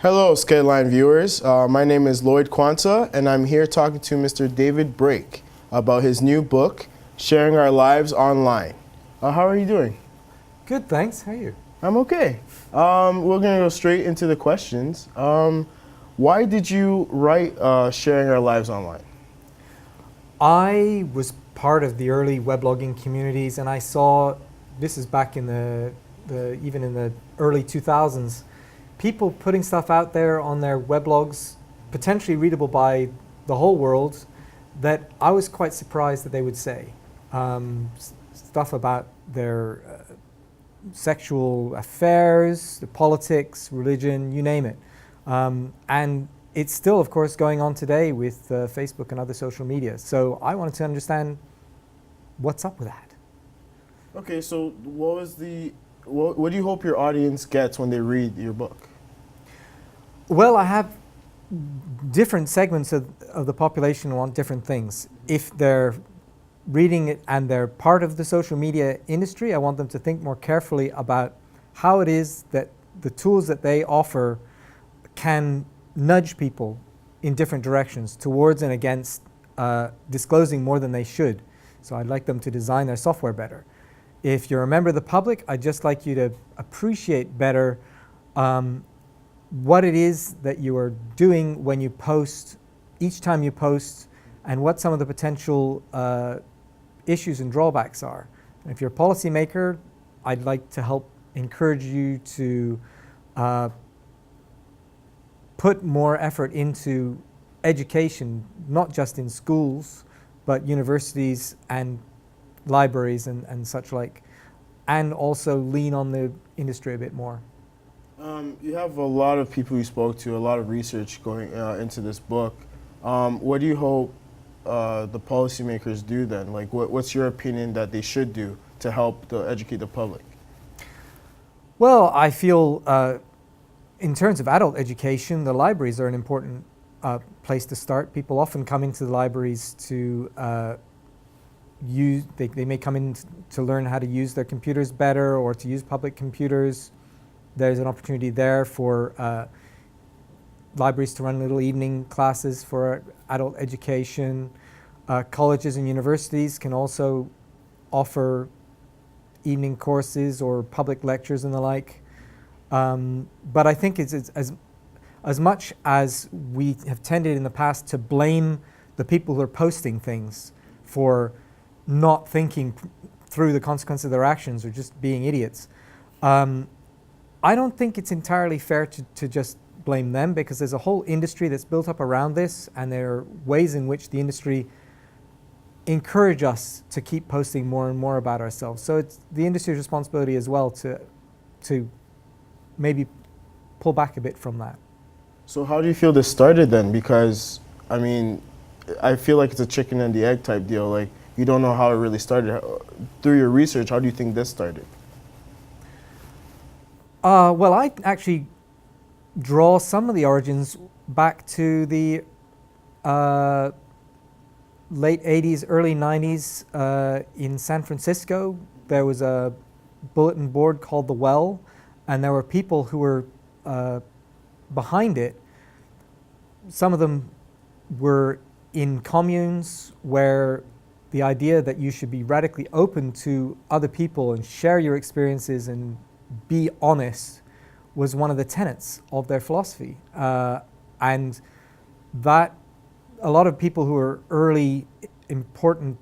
Hello, Skyline viewers. My name is Lloyd Quanta, and I'm here talking to Mr. David Brake about his new book, Sharing Our Lives Online. How are you doing? Good, thanks. How are you? I'm okay. We're going to go straight into the questions. Why did you write Sharing Our Lives Online? I was part of the early weblogging communities, and I saw, this is back in even in the early 2000s, people putting stuff out there on their weblogs, potentially readable by the whole world, that I was quite surprised that they would say. Stuff about their sexual affairs, the politics, religion, you name it. And it's still, of course, going on today with Facebook and other social media. So I wanted to understand what's up with that. Okay, so what do you hope your audience gets when they read your book? Well, I have different segments of the population who want different things. If they're reading it and they're part of the social media industry, I want them to think more carefully about how it is that the tools that they offer can nudge people in different directions towards and against disclosing more than they should. So I'd like them to design their software better. If you're a member of the public, I'd just like you to appreciate better what it is that you are doing when you post, each time you post, and what some of the potential issues and drawbacks are. And if you're a policymaker, I'd like to help encourage you to put more effort into education, not just in schools, but universities and libraries and such like, and also lean on the industry a bit more. You have a lot of people you spoke to, a lot of research going into this book. What do you hope the policymakers do then? Like, what's your opinion that they should do to help educate the public? Well, I feel in terms of adult education, the libraries are an important place to start. People often come into the libraries to they may come in to learn how to use their computers better or to use public computers. There's an opportunity there for libraries to run little evening classes for adult education. Colleges and universities can also offer evening courses or public lectures and the like. But I think it's as much as we have tended in the past to blame the people who are posting things for not thinking through the consequences of their actions or just being idiots. I don't think it's entirely fair to just blame them, because there's a whole industry that's built up around this, and there are ways in which the industry encourage us to keep posting more and more about ourselves. So it's the industry's responsibility as well to maybe pull back a bit from that. So how do you feel this started then? Because, I mean, I feel like it's a chicken and the egg type deal. Like, you don't know how it really started. Through your research, how do you think this started? Well, I actually draw some of the origins back to the late 80s, early 90s in San Francisco. There was a bulletin board called The Well, and there were people who were behind it. Some of them were in communes where the idea that you should be radically open to other people and share your experiences and be honest was one of the tenets of their philosophy. And that a lot of people who were early important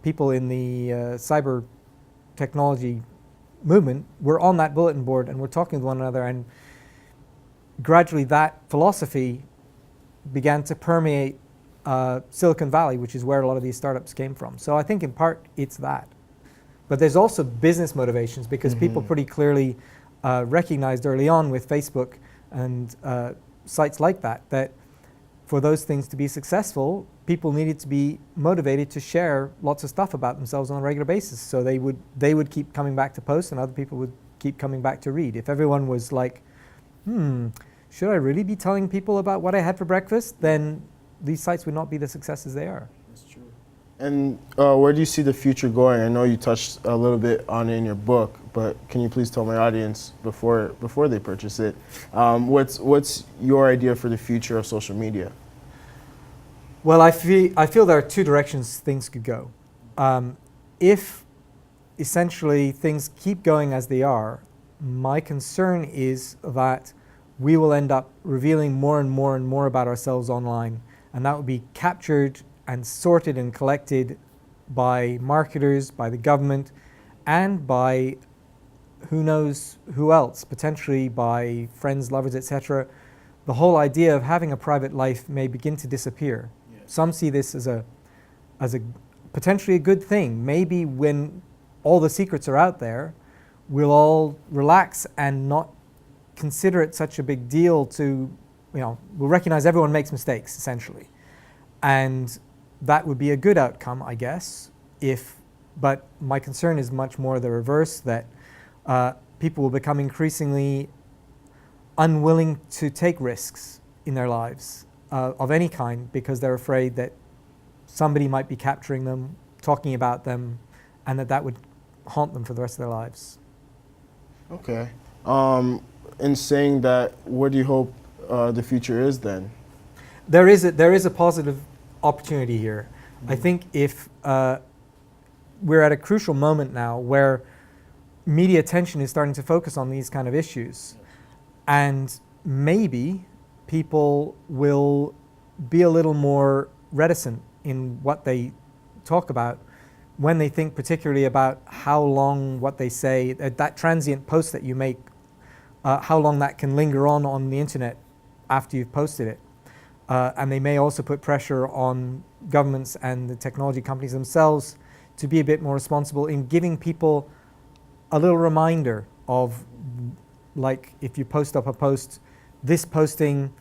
people in the cyber technology movement were on that bulletin board and were talking with one another, and gradually that philosophy began to permeate Silicon Valley, which is where a lot of these startups came from. So I think in part it's that. But there's also business motivations, because people pretty clearly recognized early on with Facebook and sites like that for those things to be successful, people needed to be motivated to share lots of stuff about themselves on a regular basis. So they would keep coming back to post, and other people would keep coming back to read. If everyone was like, should I really be telling people about what I had for breakfast? Then these sites would not be the successes they are. That's true. And where do you see the future going? I know you touched a little bit on it in your book, but can you please tell my audience before they purchase it, what's your idea for the future of social media? Well, I feel there are two directions things could go. If essentially things keep going as they are, my concern is that we will end up revealing more and more and more about ourselves online, and that will be captured and sorted and collected by marketers, by the government, and by who knows who else, potentially by friends, lovers, etc. The whole idea of having a private life may begin to disappear. Some see this as a potentially a good thing. Maybe when all the secrets are out there, we'll all relax and not consider it such a big deal to, we'll recognize everyone makes mistakes, essentially. And that would be a good outcome, I guess, but my concern is much more the reverse, that people will become increasingly unwilling to take risks in their lives of any kind because they're afraid that somebody might be capturing them, talking about them, and that would haunt them for the rest of their lives. Okay. In saying that, what do you hope the future is then? There is a positive opportunity here. I think if we're at a crucial moment now where media attention is starting to focus on these kind of issues, and maybe people will be a little more reticent in what they talk about when they think particularly about how long what they say, that transient post that you make, how long that can linger on the internet after you've posted it. And they may also put pressure on governments and the technology companies themselves to be a bit more responsible in giving people a little reminder of, like, if you post up a post, this posting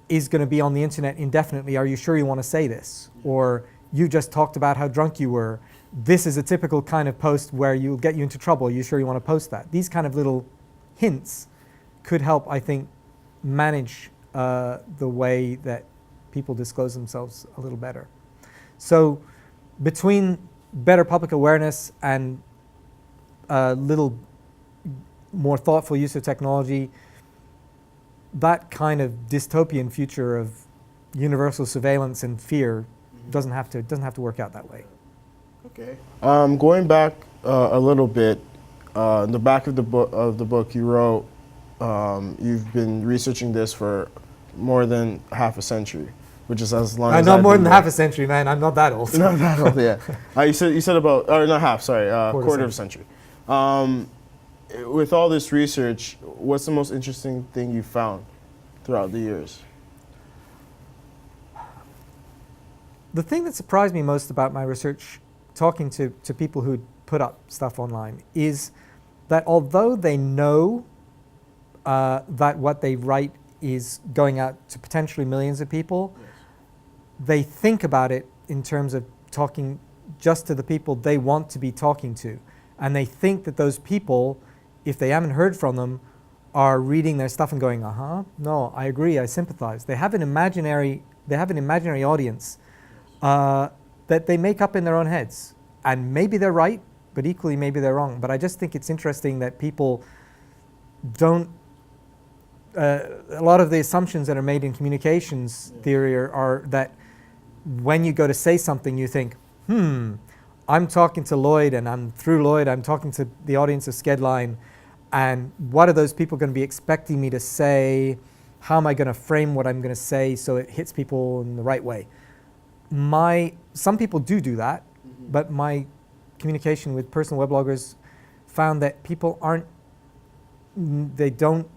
is going to be on the internet indefinitely. Are you sure you want to say this? Or you just talked about how drunk you were. This is a typical kind of post where you'll get you into trouble. Are you sure you want to post that? These kind of little hints could help, I think, manage the way that people disclose themselves a little better. So between better public awareness and a little more thoughtful use of technology, that kind of dystopian future of universal surveillance and fear doesn't have to work out that way. Okay. Going back a little bit, in the back of the book you wrote, you've been researching this for more than half a century, which is as long as not I've more been than there. half a century, man. I'm not that old. Not that old, yeah. You said about, or not half, sorry, quarter of a century. With all this research, what's the most interesting thing you found throughout the years? The thing that surprised me most about my research, talking to people who put up stuff online, is that although they know that what they write is going out to potentially millions of people, yes, they think about it in terms of talking just to the people they want to be talking to. And they think that those people, if they haven't heard from them, are reading their stuff and going, no, I agree, I sympathize. They have an imaginary audience that they make up in their own heads. And maybe they're right, but equally maybe they're wrong. But I just think it's interesting that people don't, a lot of the assumptions that are made in communications theory are that when you go to say something, you think, I'm talking to Lloyd, and through Lloyd, I'm talking to the audience of Skedline, and what are those people going to be expecting me to say? How am I going to frame what I'm going to say so it hits people in the right way? Some people do that, but my communication with personal webloggers found that people they don't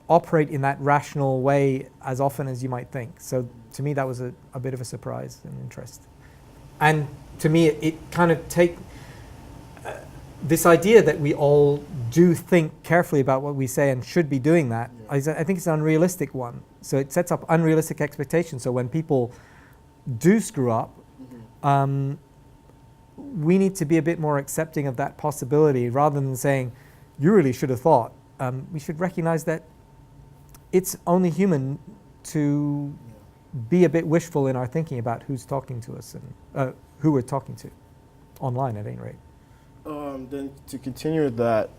operate in that rational way as often as you might think. So to me, that was a bit of a surprise and interest. And to me, it kind of this idea that we all do think carefully about what we say and should be doing that, I think it's an unrealistic one. So it sets up unrealistic expectations. So when people do screw up, we need to be a bit more accepting of that possibility rather than saying, you really should have thought. We should recognize that it's only human to be a bit wishful in our thinking about who's talking to us and who we're talking to, online at any rate. Then to continue with that,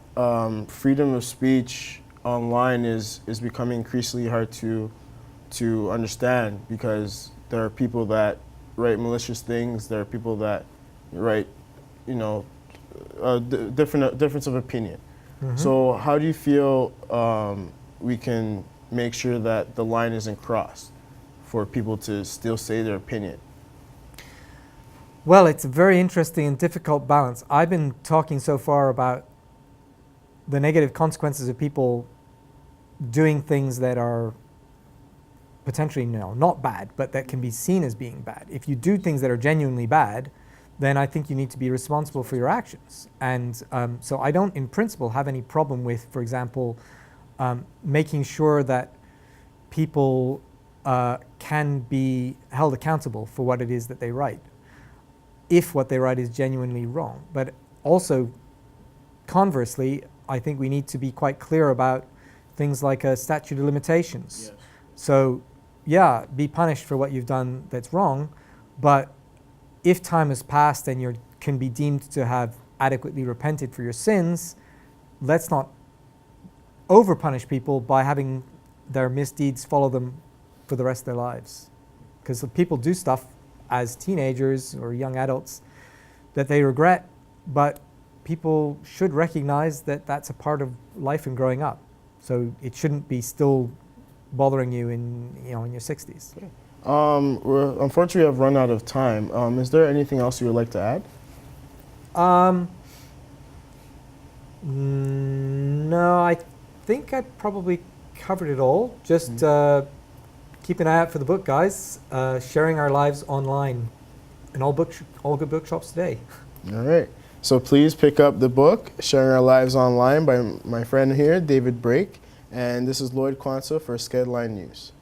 freedom of speech online is becoming increasingly hard to understand because there are people that write malicious things. There are people that write, you know, difference of opinion. Mhm. So how do you feel we can make sure that the line isn't crossed for people to still say their opinion? Well, it's a very interesting and difficult balance. I've been talking so far about the negative consequences of people doing things that are potentially not bad, but that can be seen as being bad. If you do things that are genuinely bad, then I think you need to be responsible for your actions. And so I don't, in principle, have any problem with, for example, making sure that people can be held accountable for what it is that they write, if what they write is genuinely wrong. But also, conversely, I think we need to be quite clear about things like a statute of limitations. Yes. So, yeah, be punished for what you've done that's wrong, but if time has passed and you can be deemed to have adequately repented for your sins, let's not over-punish people by having their misdeeds follow them for the rest of their lives. Because people do stuff as teenagers or young adults that they regret, but people should recognize that that's a part of life and growing up. So it shouldn't be still bothering you in your 60s. Unfortunately, we have run out of time. Is there anything else you would like to add? No, I think I probably covered it all. Just keep an eye out for the book, guys. Sharing Our Lives Online in all good bookshops today. All right. So please pick up the book, Sharing Our Lives Online by my friend here, David Brake. And this is Lloyd Kwanzaa for Skedline News.